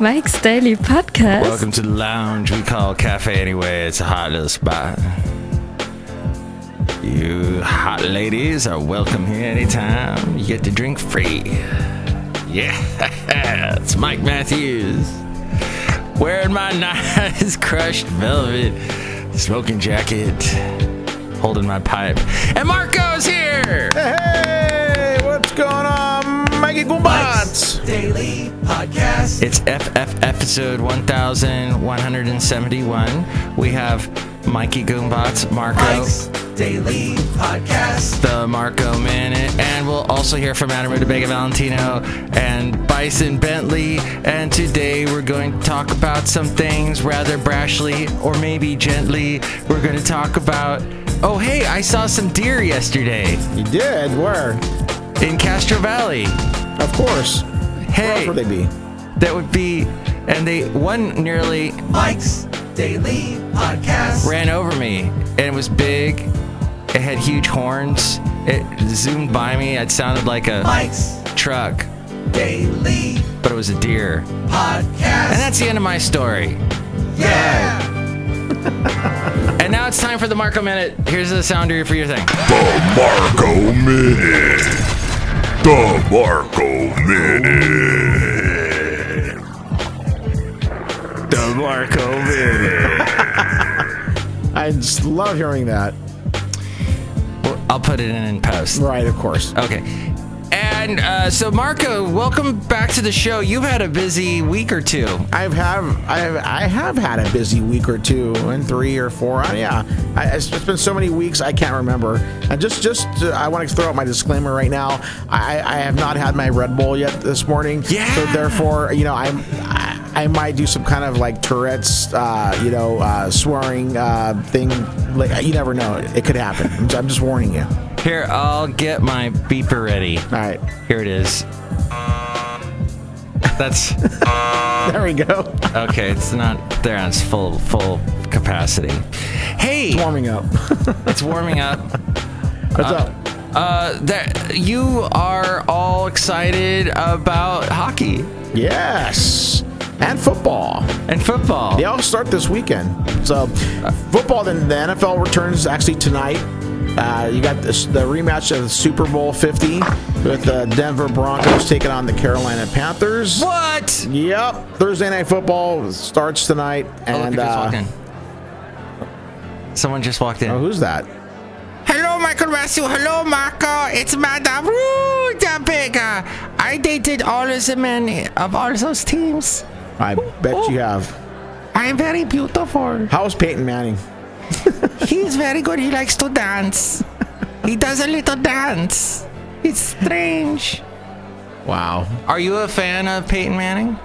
Mike's Daily Podcast. Welcome to the lounge we call Cafe Anyway. It's a hot little spot. You hot ladies are welcome here anytime. You get to drink free. Yeah, it's Mike Matthews. Wearing my nice crushed velvet smoking jacket. Holding my pipe. And Marco's here! Hey, what's going on, Mikey Goombats? Daily Podcast. It's episode 1171. We have Mikey Goombats, Marco. Mike's Daily Podcast. The Marko Minute. And we'll also hear from Madame Rootabega, Valentino, and Bison Bentley. And today we're going to talk about some things rather brashly, or maybe gently. We're going to talk about... Oh, hey, I saw some deer yesterday. You did? Where? In Castro Valley. Of course. Hey. Where else would they be? That would be... And one nearly... Mike's Daily Podcast. Ran over me. And it was big. It had huge horns. It zoomed by me. It sounded like a Mike's truck. Daily But it was a deer. Podcast. And that's the end of my story. Yeah. And now it's time for the Marko Minute. Here's the sounder for your thing. The Marko Minute. The Marko Minute. The Marko Minute. I just love hearing that. Well, I'll put it in post. Right, of course. Okay. And so, Marco, welcome back to the show. You've had a busy week or two. I have had a busy week or two, and 3 or 4. It's been so many weeks I can't remember. And just I want to throw out my disclaimer right now. I have not had my Red Bull yet this morning. Yeah. So therefore, I might do some kind of like Tourette's, swearing thing. Like, you never know. It could happen. I'm just warning you. Here, I'll get my beeper ready. All right. Here it is. That's... There we go. Okay, it's not there on its full capacity. Hey! It's warming up. It's warming up. What's up? You are all excited about hockey. Yes. And football. And football. They all start this weekend. So, football, then the NFL returns actually tonight. You got the rematch of the Super Bowl 50 with the Denver Broncos taking on the Carolina Panthers. What? Yep. Thursday Night Football starts tonight. And look, walked in. Someone just walked in. Oh, who's that? Hello, Michael Matthew. Hello, Marco. It's Madame Rootabega. I dated all of the men of all those teams. I bet you have. I am very beautiful. How's Peyton Manning? He's very good. He likes to dance. He does a little dance. It's strange. Wow. Are you a fan of Peyton Manning?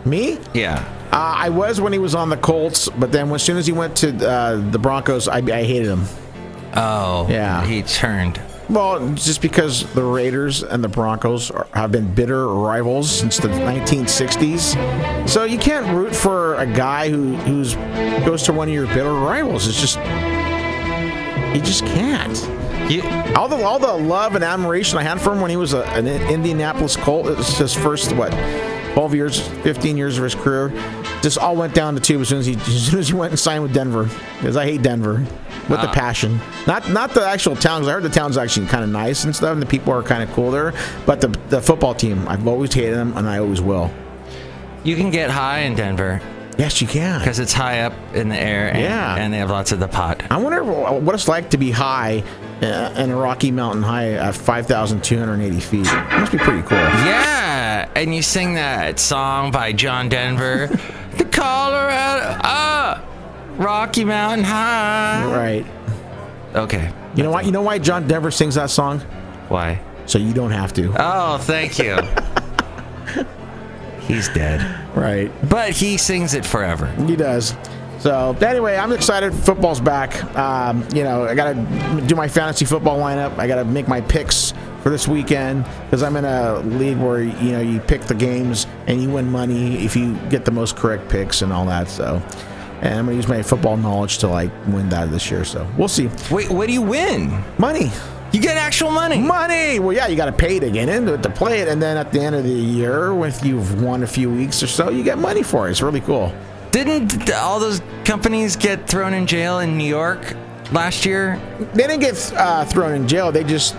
Me? Yeah. I was when he was on the Colts, but then as soon as he went to the Broncos, I hated him. Oh. Yeah. He turned. Well, just because the Raiders and the Broncos have been bitter rivals since the 1960s. So you can't root for a guy who goes to one of your bitter rivals. It's just... You just can't. All the love and admiration I had for him when he was an Indianapolis Colt, it was his first, 12 years, 15 years of his career, just all went down the tube as soon as he went and signed with Denver. Because I hate Denver. With the passion. Not the actual town, because I heard the town's actually kind of nice and stuff, and the people are kind of cool there. But the football team, I've always hated them, and I always will. You can get high in Denver. Yes, you can. Because it's high up in the air, and they have lots of the pot. I wonder what it's like to be high in a Rocky Mountain high at 5,280 feet. It must be pretty cool. Yeah, and you sing that song by John Denver, the Colorado... Rocky Mountain High. Right. Okay. You know why? You know why John Denver sings that song? Why? So you don't have to. Oh, thank you. He's dead. Right. But he sings it forever. He does. So anyway, I'm excited. Football's back. I got to do my fantasy football lineup. I got to make my picks for this weekend because I'm in a league where you pick the games and you win money if you get the most correct picks and all that. So. And I'm going to use my football knowledge to win that this year. So we'll see. Wait, what do you win? Money. You get actual money. Money! Well, yeah, you got to pay to get into it, to play it, and then at the end of the year, if you've won a few weeks or so, you get money for it. It's really cool. Didn't all those companies get thrown in jail in New York last year? They didn't get thrown in jail. They just,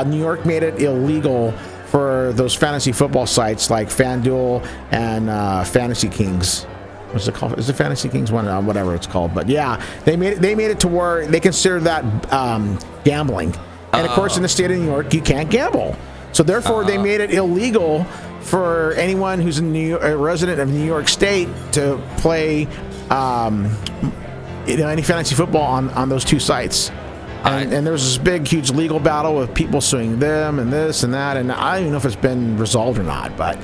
New York made it illegal for those fantasy football sites like FanDuel and Fantasy Kings. What's it called? Is it Fantasy Kings one? Whatever it's called. But yeah, they made it to where they consider that gambling. And of course, in the state of New York, you can't gamble. So therefore, they made it illegal for anyone who's a resident of New York State to play, any fantasy football on those two sites. And there was this big, huge legal battle with people suing them and this and that. And I don't even know if it's been resolved or not. But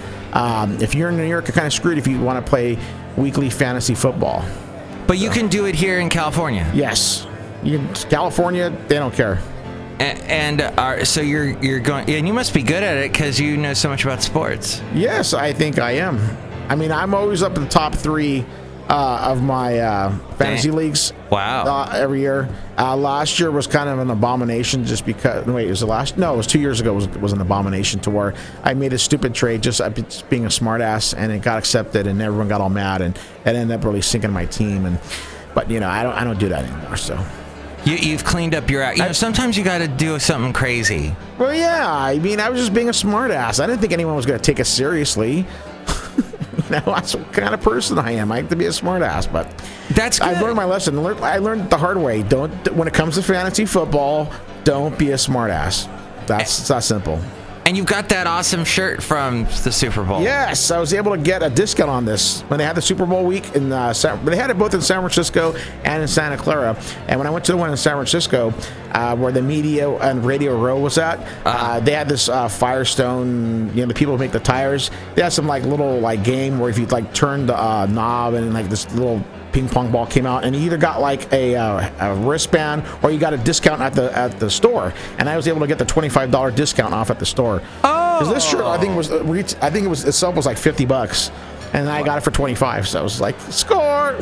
if you're in New York, you're kind of screwed if you want to play weekly fantasy football. But you can do it here in California. Yes, California, they don't care. So you're going, and you must be good at it because you know so much about sports. Yes, I think I am. I mean, I'm always up in the top 3 of my fantasy leagues. Wow. Every year. Last year was kind of an abomination just because. Wait, was it last? No, it was 2 years ago. Was an abomination to where I made a stupid trade just being a smartass, and it got accepted, and everyone got all mad, and it ended up really sinking my team. But I don't do that anymore. So. You've cleaned up your act. Sometimes you got to do something crazy. Well, yeah. I mean, I was just being a smartass. I didn't think anyone was going to take us seriously. That's what kind of person I am. I like to be a smartass, but that's good. I learned my lesson. I learned the hard way. When it comes to fantasy football, don't be a smartass. That's that simple. And you've got that awesome shirt from the Super Bowl. Yes, I was able to get a discount on this when they had the Super Bowl week. They had it both in San Francisco and in Santa Clara. And when I went to the one in San Francisco, where the Media and Radio Row was at, they had this Firestone. The people who make the tires. They had some little game where if you turn the knob and this little ping pong ball came out, and you either got a wristband or you got a discount at the store. And I was able to get the $25 discount off at the store. Oh, because this shirt I think it was itself was $50, and I got it for $25. So I was like, score.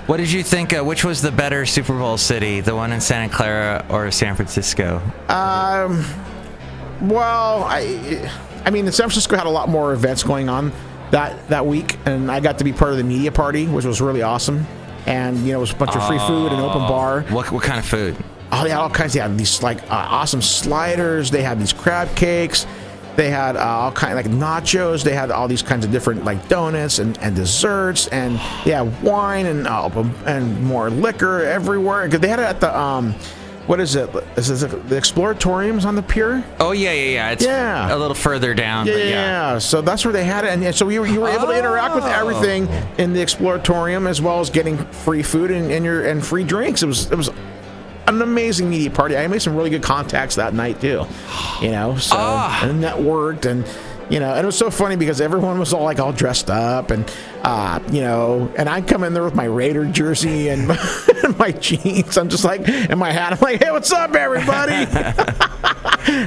What did you think? Which was the better Super Bowl city, the one in Santa Clara or San Francisco? Well, I mean, San Francisco had a lot more events going on that week, and I got to be part of the media party, which was really awesome. And it was a bunch of free food and open bar. What kind of food? Oh, they had all kinds. They had these awesome sliders. They had these crab cakes. They had all kind of nachos. They had all these kinds of different donuts and desserts, and they had wine and more liquor everywhere. Because they had it at the what is it? Is it the Exploratoriums on the pier? Oh yeah. It's a little further down. Yeah. So that's where they had it, and so you were able to interact with everything in the Exploratorium, as well as getting free food and free drinks. It was an amazing media party. I made some really good contacts that night too. And networked and. And it was so funny because everyone was all dressed up and I come in there with my Raider jersey and my jeans. I'm just and my hat. I'm like, hey, what's up, everybody?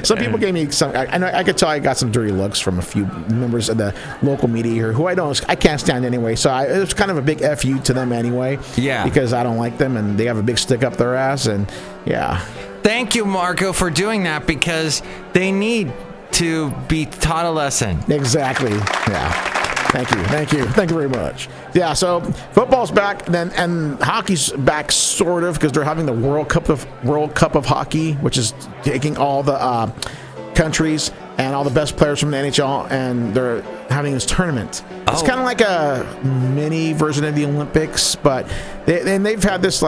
Some people gave me some. I could tell I got some dirty looks from a few members of the local media here who I can't stand anyway. So it was kind of a big FU to them anyway. Yeah. Because I don't like them and they have a big stick up their ass and yeah. Thank you, Marco, for doing that because they need to be taught a lesson. Exactly. Yeah. Thank you very much. Yeah. So football's back, and hockey's back, sort of, because they're having the World Cup of Hockey, which is taking all the countries and all the best players from the NHL, and they're having this tournament. It's kind of like a mini version of the Olympics, but they've had this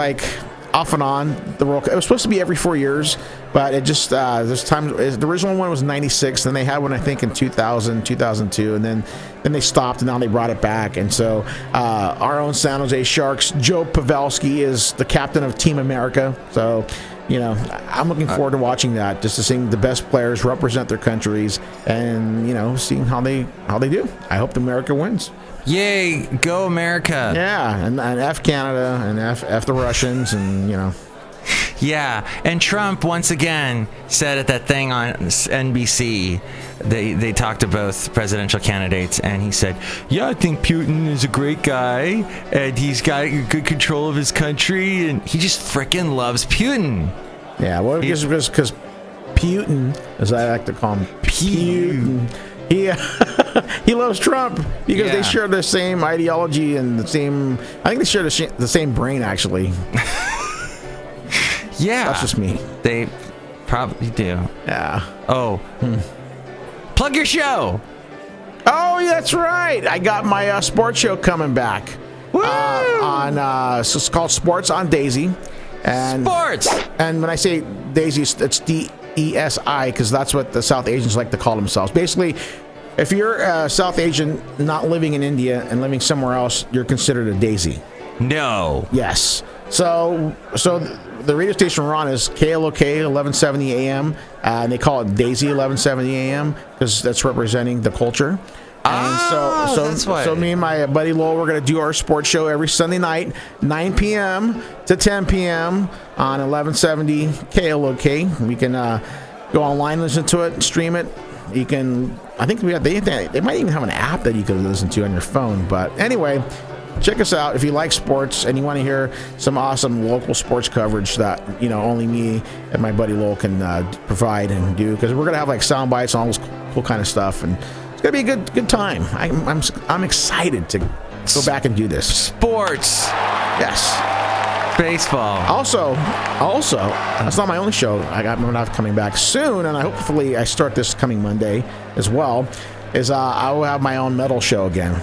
off and on the World Cup. It was supposed to be every 4 years, but it just there's times. The original one was 96, then they had one I think in 2000, 2002, and then they stopped, and now they brought it back. And so our own San Jose Sharks, Joe Pavelski, is the captain of Team America. So I'm looking forward to watching that, just to seeing the best players represent their countries and seeing how they do. I hope America wins. Yay, go America. Yeah, and F Canada and F the Russians and Yeah, and Trump once again said at that thing on NBC, they talked to both presidential candidates, and he said, yeah, I think Putin is a great guy, and he's got good control of his country, and he just freaking loves Putin. Yeah, well, because Putin, as I like to call him, Putin. He loves Trump because they share the same ideology and the same. I think they share the same brain, actually. Yeah, that's just me. They probably do. Yeah. Oh, plug your show. Oh, yeah, that's right. I got my sports show coming back. So it's called Sports on Daisy. And Sports. And when I say Daisy, it's DESI because that's what the South Asians like to call themselves. Basically, if you're a South Asian not living in India and living somewhere else, you're considered a Daisy. No. Yes. So the radio station we're on is KLOK 1170 AM, and they call it Daisy 1170 AM because that's representing the culture. And that's why. So me and my buddy Lowell, we're going to do our sports show every Sunday night, 9 p.m. to 10 p.m. on 1170 KLOK. We can go online, listen to it, stream it. You can, I think they might even have an app that you can listen to on your phone. But anyway, check us out if you like sports and you want to hear some awesome local sports coverage that only me and my buddy Lowell can provide and do, because we're going to have like sound bites and all this cool kind of stuff, and it's going to be a good time. I'm excited to go back and do this. Sports. Yes. Baseball. Also, that's not my only show. I'm not coming back soon, and hopefully I start this coming Monday as well. I will have my own metal show again.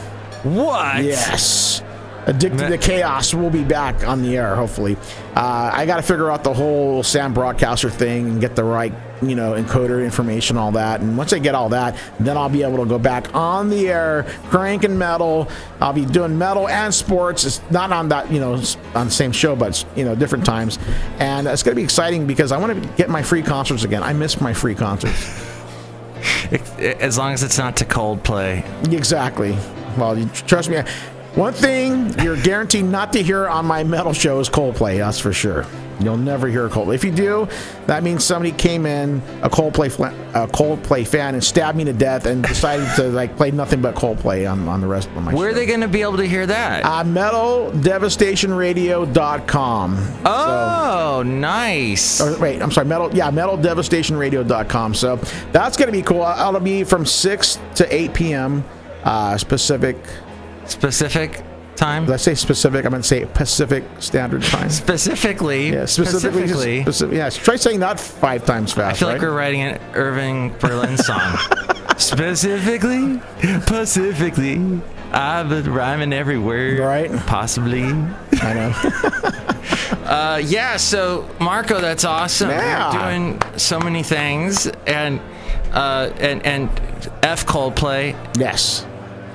What? Yes. Addicted to Chaos will be back on the air, hopefully. I got to figure out the whole Sam Broadcaster thing and get the right, encoder information, all that. And once I get all that, then I'll be able to go back on the air, cranking metal. I'll be doing metal and sports. It's not on that, on the same show, but, different times. And it's going to be exciting because I want to get my free concerts again. I miss my free concerts. As long as it's not to Coldplay. Exactly. Well, trust me. One thing you're guaranteed not to hear on my metal show is Coldplay. That's for sure. You'll never hear Coldplay. If you do, that means somebody came in, a Coldplay fan, and stabbed me to death and decided to play nothing but Coldplay on the rest of my show. Where are they going to be able to hear that? MetalDevastationRadio.com. Oh, nice. Wait, I'm sorry. MetalDevastationRadio.com. So that's going to be cool. It'll be from 6 to 8 p.m. Specific time? Did I say specific? I'm going to say Pacific Standard Time. Specifically. Yeah, specifically. Yeah, try saying that 5 times fast. I feel like we're writing an Irving Berlin song. Specifically, I've been rhyming every word. Right. Possibly. I know. So Marco, that's awesome. Yeah. You're doing so many things, and F Coldplay. Yes.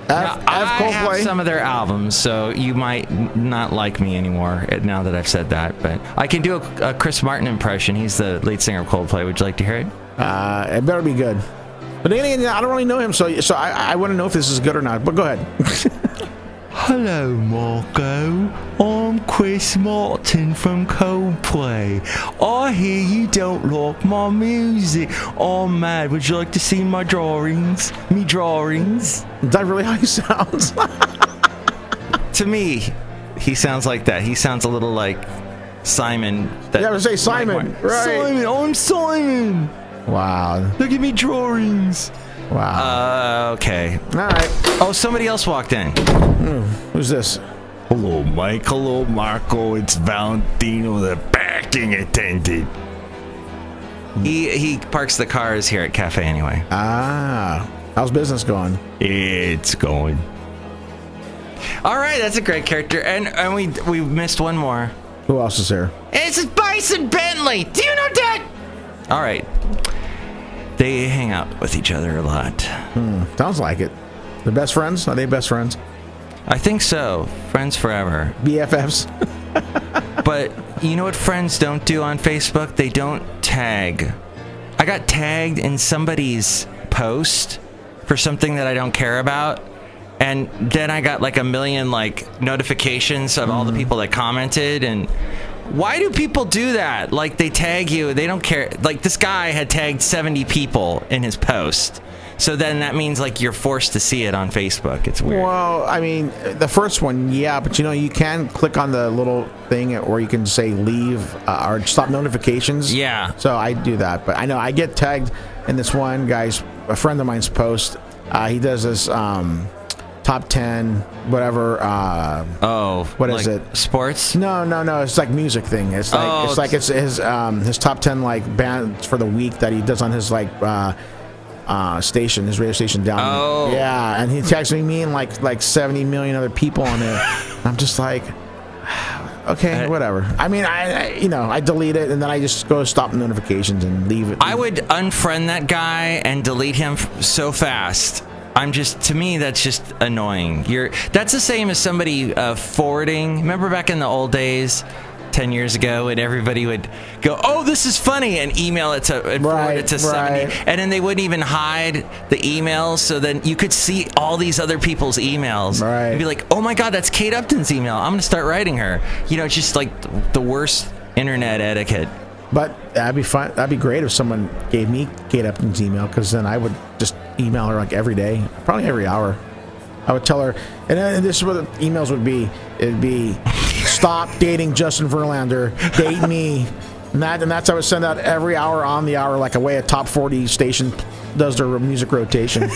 Now, I Coldplay. have some of their albums, so you might not like me anymore now that I've said that. But I can do a Chris Martin impression. He's the lead singer of Coldplay. Would you like to hear it? It better be good. But again, I don't really know him, so I want to know if this is good or not. But go ahead. Hello, Marco. I'm Chris Martin from Coldplay. I hear you don't like my music. I'm mad. Would you like to see my drawings? Me drawings? Is that really how he sounds? To me, he sounds like that. He sounds a little like Simon. I would say Simon. Right. Simon, I'm Simon. Wow. Look at me drawings. Wow. Okay. All right. Oh, somebody else walked in. Who's this? Hello, Mike. Hello, Marco. It's Valentino, the parking attendant. He parks the cars here at Cafe anyway. How's business going? It's going. All right, that's a great character, and we missed one more. Who else is here? It's Bison Bentley. Do you know that? All right. They hang out with each other a lot. Sounds like it. They're best friends? Are they best friends? I think so. Friends forever. BFFs? But you know what friends don't do on Facebook? They don't tag. I got tagged in somebody's post for something that I don't care about, and then I got like a million notifications of all the people that commented. And why do people do that? Like, they tag you, they don't care. Like, this guy had tagged 70 people in his post. So then that means like you're forced to see it on Facebook. It's weird. Well, I mean, the first one, yeah, but you can click on the little thing or you can say leave or stop notifications. Yeah. So I do that, but I know I get tagged in this one guy's, a friend of mine's post. He does this top 10, whatever. What is it? Sports? No. It's like music thing. It's like it's his top 10 like bands for the week that he does on his like station, his radio station down. Oh. Yeah, and he tags me and like 70 million other people on there. I'm just like, okay, whatever. I mean, I delete it and then I just go stop notifications and leave it. I would unfriend that guy and delete him so fast. To me, that's just annoying. That's the same as somebody forwarding. Remember back in the old days, 10 years ago, and everybody would go, "Oh, this is funny," and email it to forward it to 70, and then they wouldn't even hide the emails, so then you could see all these other people's emails, and be like, "Oh my God, that's Kate Upton's email. I'm gonna start writing her." It's just like the worst internet etiquette. But that'd be fun. That'd be great if someone gave me Kate Upton's email, because then I would just email her like every day, probably every hour. I would tell her, and this is what the emails would be. It'd be, "Stop dating Justin Verlander, date me," and that's how I would send out every hour on the hour, like a way a top 40 station does their music rotation.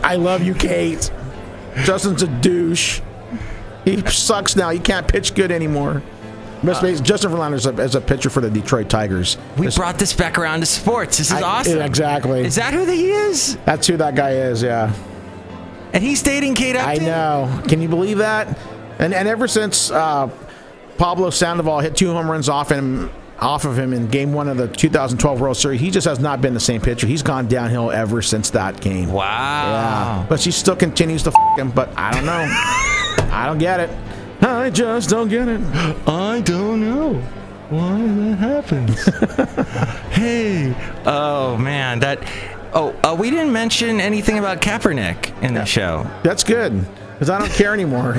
"I love you, Kate. Justin's a douche. He sucks now. He can't pitch good anymore." Justin Verlander is a pitcher for the Detroit Tigers. We brought this back around to sports. This is awesome. Exactly. Is that who he is? That's who that guy is, yeah. And he's dating Kate Upton? I know. Can you believe that? And ever since Pablo Sandoval hit 2 home runs off of him in Game 1 of the 2012 World Series, he just has not been the same pitcher. He's gone downhill ever since that game. Wow. Yeah. But she still continues to him, but I don't know. I don't get it. I just don't get it. I don't know why that happens. Hey. Oh, man. We didn't mention anything about Kaepernick in the show. That's good, because I don't care anymore.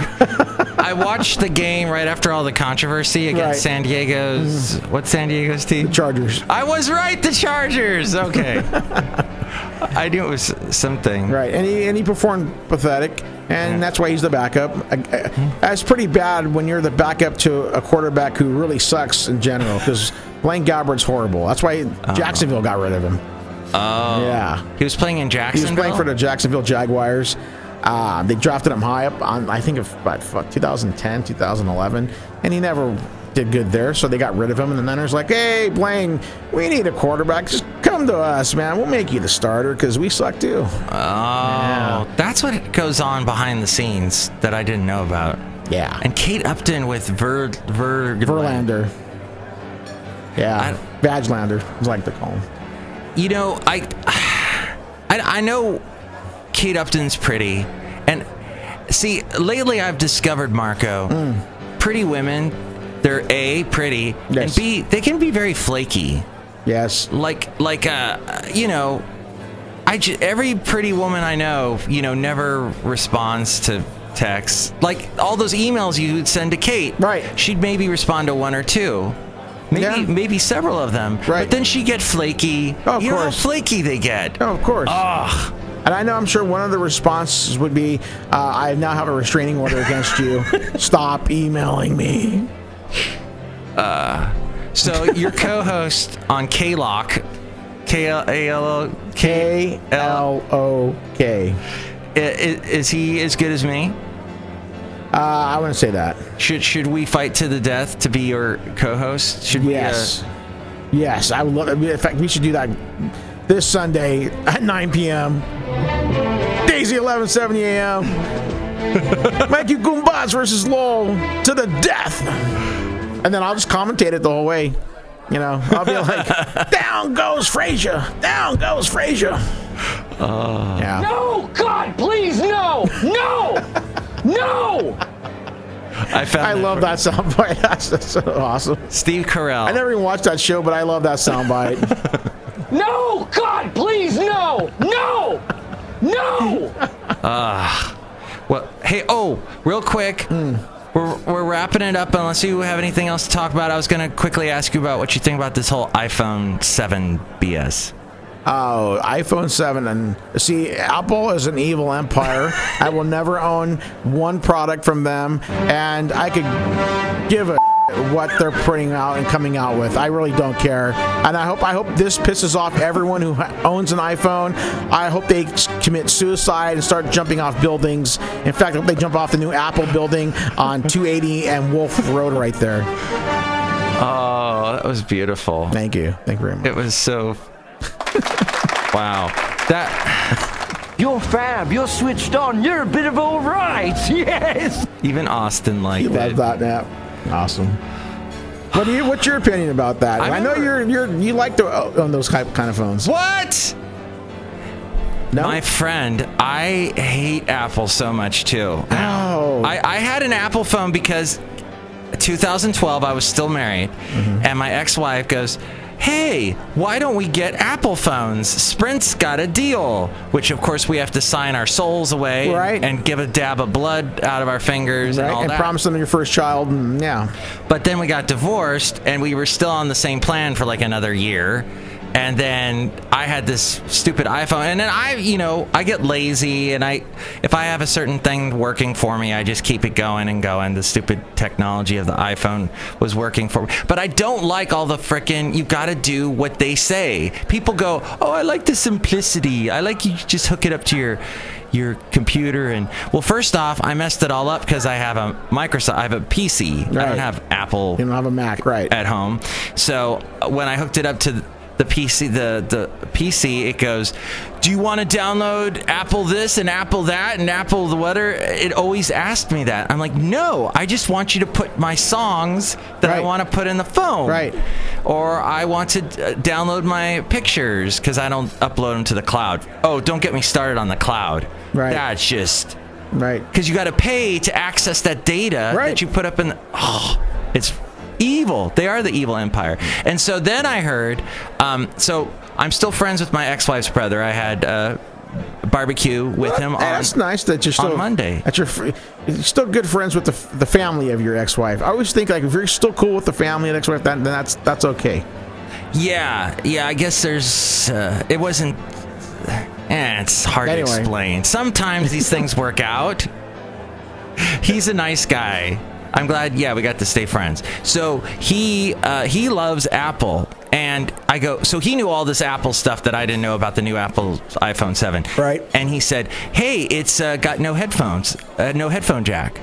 I watched the game right after all the controversy against San Diego's... What's San Diego's team? The Chargers. I was right, the Chargers. Okay. I knew it was something. Right, and he performed pathetic, and that's why he's the backup. That's pretty bad when you're the backup to a quarterback who really sucks in general, because Blaine Gabbert's horrible. That's why Jacksonville got rid of him. Oh. Yeah. He was playing in Jacksonville? He was playing for the Jacksonville Jaguars. They drafted him high up on, I think, 2010, 2011, and he never did good there, so they got rid of him, and the Niners like, "Hey, Blaine, we need a quarterback. Just come to us, man. We'll make you the starter, because we suck too." Oh, that's what goes on behind the scenes that I didn't know about. Yeah. And Kate Upton with Verlander. Yeah, Badgelander, as I like to call him. I know Kate Upton's pretty, and see, lately I've discovered, Marco, pretty women, they're A, pretty, and B, they can be very flaky. Yes. Every pretty woman I know, never responds to texts. Like all those emails you would send to Kate. Right. She'd maybe respond to 1 or 2. Maybe several of them. Right. But then she'd get flaky. Oh, of you know how course. flaky they get. Oh, of course. Ugh. And I know, I'm sure one of the responses would be, "I now have a restraining order against you. Stop emailing me." So your co-host on K-Lock, KLOK. is he as good as me? I wouldn't say that. Should we fight to the death to be your co-host? Should we? Yes. Yes, I would love. In fact, we should do that this Sunday at 9 p.m. Daisy 1170 a.m. Mikey Goombas versus Lowell to the death. And then I'll just commentate it the whole way. I'll be like, "Down goes Frazier. Down goes Frazier." Yeah. No, God, please, no, no, no. I love that soundbite. That's so awesome. Steve Carell. I never even watched that show, but I love that soundbite. No, God, please, no, no, no. Well, hey, real quick. We're wrapping it up unless you have anything else to talk about. I was going to quickly ask you about what you think about this whole iPhone 7 BS. Oh, iPhone 7. And see, Apple is an evil empire. I will never own one product from them, and I could give a what they're putting out and coming out with. I really don't care. And I hope this pisses off everyone who owns an iPhone. I hope they commit suicide and start jumping off buildings. In fact, I hope they jump off the new Apple building on 280 and Wolf Road right there. Oh, that was beautiful. Thank you. Thank you very much. It was so... Wow. That... You're fab. You're switched on. You're a bit of all right. Yes. Even Austin liked You love it. that nap. Awesome. What's your opinion about that? I know you like to own those kind of phones. What? No? My friend, I hate Apple so much too. Oh. I had an Apple phone because 2012 I was still married, and my ex-wife goes, hey, why don't we get Apple phones? Sprint's got a deal, which of course we have to sign our souls away and give a dab of blood out of our fingers and all and that. promise them your first child. And, yeah. But then we got divorced, and we were still on the same plan for like another year. And then I had this stupid iPhone, and then I get lazy, and if I have a certain thing working for me, I just keep it going and going. The stupid technology of the iPhone was working for me. But I don't like all the frickin' you got to do what they say. People go, oh, I like the simplicity. I like you just hook it up to your computer. And well, first off, I messed it all up because I have a Microsoft, I have a PC. I don't have Apple. You don't have a Mac, right? At home. So when I hooked it up to the PC, the PC, it goes, do you want to download Apple this and Apple that and Apple the whatever? It always asked me that. I'm like, no, I just want you to put my songs that I want to put in the phone. Right. Or I want to download my pictures because I don't upload them to the cloud. Oh, don't get me started on the cloud. Right. That's just... Right. Because you got to pay to access that data that you put up in... it's... evil. They are the evil empire. And so then I heard, so I'm still friends with my ex-wife's brother. I had a barbecue with him that's nice that you're still on Monday. That you're still good friends with the family of your ex-wife. I always think like if you're still cool with the family and ex-wife, then that's okay. Yeah. I guess there's it wasn't. It's hard to explain. Sometimes these things work out. He's a nice guy. I'm glad, we got to stay friends. So he loves Apple, and I go, so he knew all this Apple stuff that I didn't know about the new Apple iPhone 7. Right. And he said, hey, it's got no headphones, no headphone jack.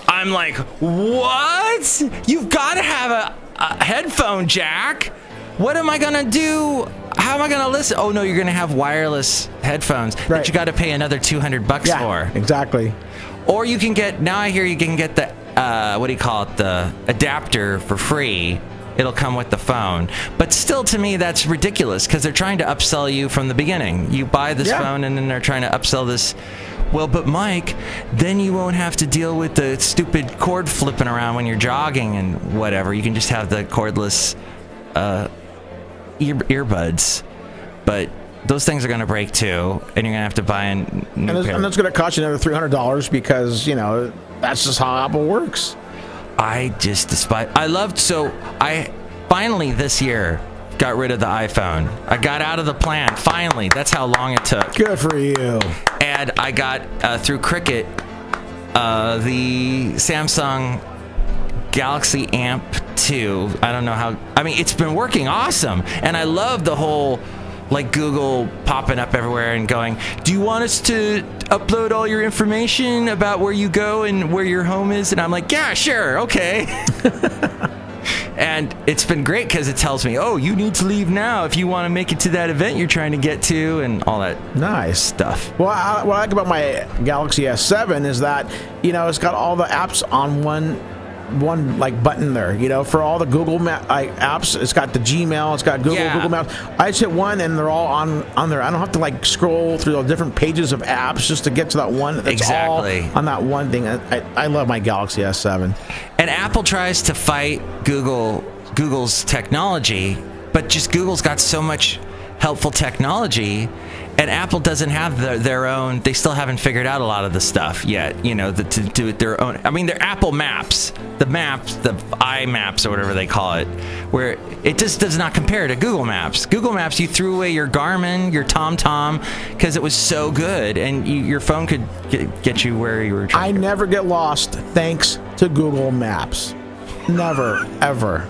I'm like, what? You've got to have a headphone jack. What am I going to do? How am I going to listen? Oh, no, you're going to have wireless headphones that you got to pay another $200 for. Exactly. Or you can get, now I hear you can get the, the adapter for free. It'll come with the phone. But still, to me, that's ridiculous because they're trying to upsell you from the beginning. You buy this phone and then they're trying to upsell this. Well, but Mike, then you won't have to deal with the stupid cord flipping around when you're jogging and whatever. You can just have the cordless earbuds. But those things are going to break too, and you're going to have to buy a new pair. And that's going to cost you another $300 because, that's just how Apple works. I just despise... I finally this year got rid of the iPhone. I got out of the plan, finally. That's how long it took. Good for you. And I got, through Cricket, the Samsung Galaxy Amp 2. I don't know how... I mean, it's been working awesome. And I love the whole... like Google popping up everywhere and going, do you want us to upload all your information about where you go and where your home is? And I'm like, yeah, sure, okay. And it's been great because it tells me, oh, you need to leave now if you want to make it to that event you're trying to get to and all that nice stuff. Well, what I like about my Galaxy S7 is that, it's got all the apps on one like button there, for all the Google apps. It's got the Gmail, it's got Google Maps. I just hit one and they're all on there. I don't have to like scroll through the different pages of apps just to get to that one. It's all on that one thing. I love my Galaxy S7. And Apple tries to fight Google's technology, but just Google's got so much helpful technology. And Apple doesn't have their own. They still haven't figured out a lot of the stuff yet. You know, to do it their own. I mean, they're Apple Maps, the iMaps or whatever they call it, where it just does not compare to Google Maps. Google Maps, you threw away your Garmin, your TomTom, because it was so good, and your phone could get you where you were trying. I never get lost thanks to Google Maps. Never, ever.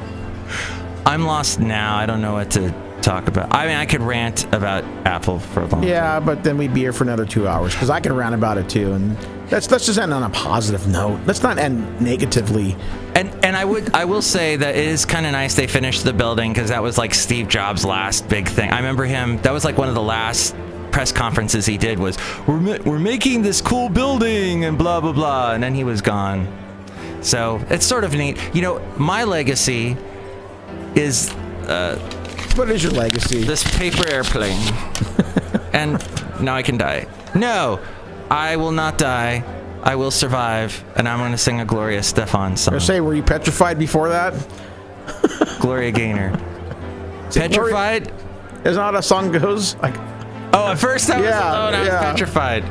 I'm lost now. I don't know what to talk about. I mean, I could rant about Apple for a long time. Yeah, but then we'd be here for another 2 hours because I can rant about it too. And let's just end on a positive note. Let's not end negatively. And I will say that it is kind of nice they finished the building, because that was like Steve Jobs' last big thing. I remember him. That was like one of the last press conferences he did was, we're making this cool building and blah blah blah, and then he was gone. So it's sort of neat. You know, my legacy is. What is your legacy? This paper airplane. And now I can die. No, I will not die. I will survive, and I'm going to sing a Gloria Stefan song. I say, were you petrified before that? Gloria Gaynor. Petrified? Isn't that how a song goes? Like, at first I was petrified.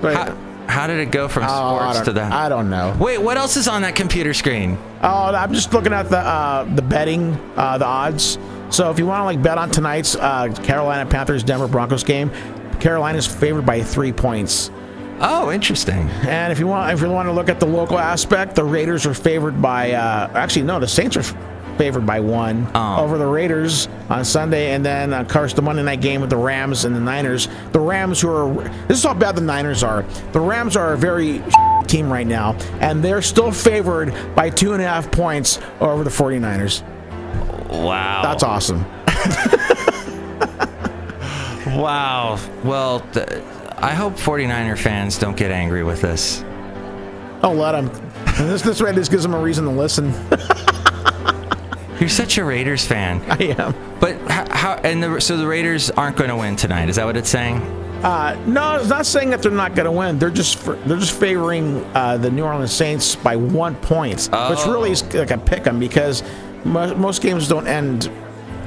Right. How did it go from sports to that? I don't know. Wait, what else is on that computer screen? Oh, I'm just looking at the betting, the odds. So if you want to like bet on tonight's Carolina Panthers Denver Broncos game, Carolina's favored by 3 points. Oh, interesting. And if you want to look at the local aspect, the Raiders are favored by the Saints are favored by 1 over the Raiders on Sunday, and then of course the Monday night game with the Rams and the Niners. The Rams, this is how bad the Niners are. The Rams are a very team right now, and they're still favored by 2.5 points over the 49ers. Wow. That's awesome. Wow. Well, I hope 49er fans don't get angry with this. Don't let them. This way, this gives them a reason to listen. You're such a Raiders fan. I am. But so the Raiders aren't going to win tonight. Is that what it's saying? No, it's not saying that they're not going to win. They're just favoring the New Orleans Saints by 1 point, which really is like a pick 'em, because most games don't end,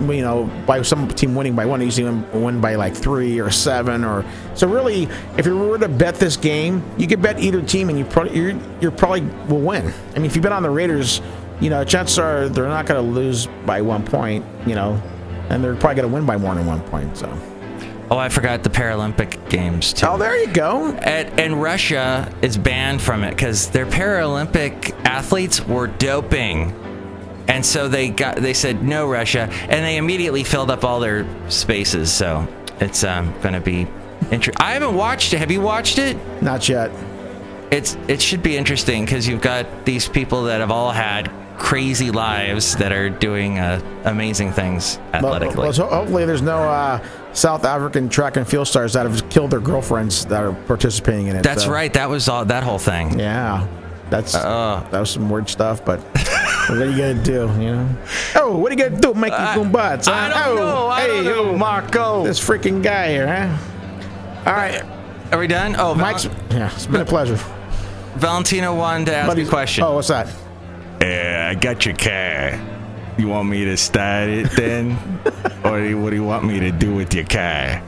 you know, by some team winning by 1. They usually win by like 3 or 7, or so. Really, if you were to bet this game, you could bet either team, and you probably will win. I mean, if you bet on the Raiders, you know, chances are they're not going to lose by 1 point, you know, and they're probably going to win by more than 1 point. So. Oh, I forgot the Paralympic Games too. Oh, there you go. And Russia is banned from it because their Paralympic athletes were doping. And so they said, no, Russia. And they immediately filled up all their spaces. So it's going to be interesting. I haven't watched it. Have you watched it? Not yet. It should be interesting because you've got these people that have all had crazy lives that are doing amazing things athletically. Well, so hopefully there's no South African track and field stars that have killed their girlfriends that are participating in it. That's right. That was that whole thing. Yeah. That was some weird stuff, but what are you going to do, you know? Oh, what are you going to do, Mikey Goombutts? I don't know, Marco. This freaking guy here, huh? All right. Are we done? Oh, it's been a pleasure. Valentino wanted to ask a question. Oh, what's that? I got your car. You want me to start it then? Or what do you want me to do with your car?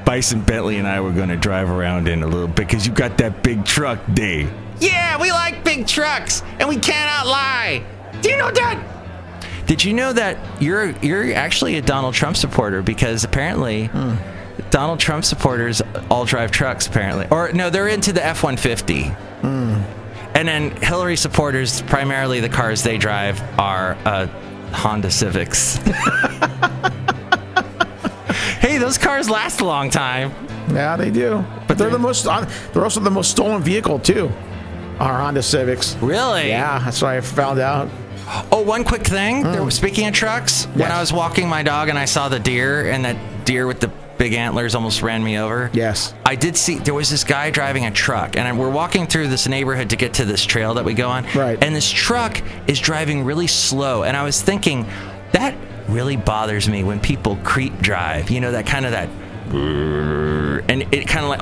Bison Bentley and I were going to drive around in a little bit because you got that big truck, D. Yeah, we like big trucks, and we cannot lie. Do you know that? Did you know that you're actually a Donald Trump supporter? Because apparently Donald Trump supporters all drive trucks, apparently. Or no, they're into the F-150. And then Hillary supporters, primarily the cars they drive are Honda Civics. Hey, those cars last a long time. Yeah, they do. But they're also the most stolen vehicle too. Our Honda Civics. Really? Yeah, that's what I found out. Oh, one quick thing. Speaking of trucks, when I was walking my dog and I saw the deer, and that deer with the big antlers almost ran me over. Yes. I did see there was this guy driving a truck, and we're walking through this neighborhood to get to this trail that we go on. Right. And this truck is driving really slow, and I was thinking that really bothers me when people creep drive. You know, that kind of and it kind of like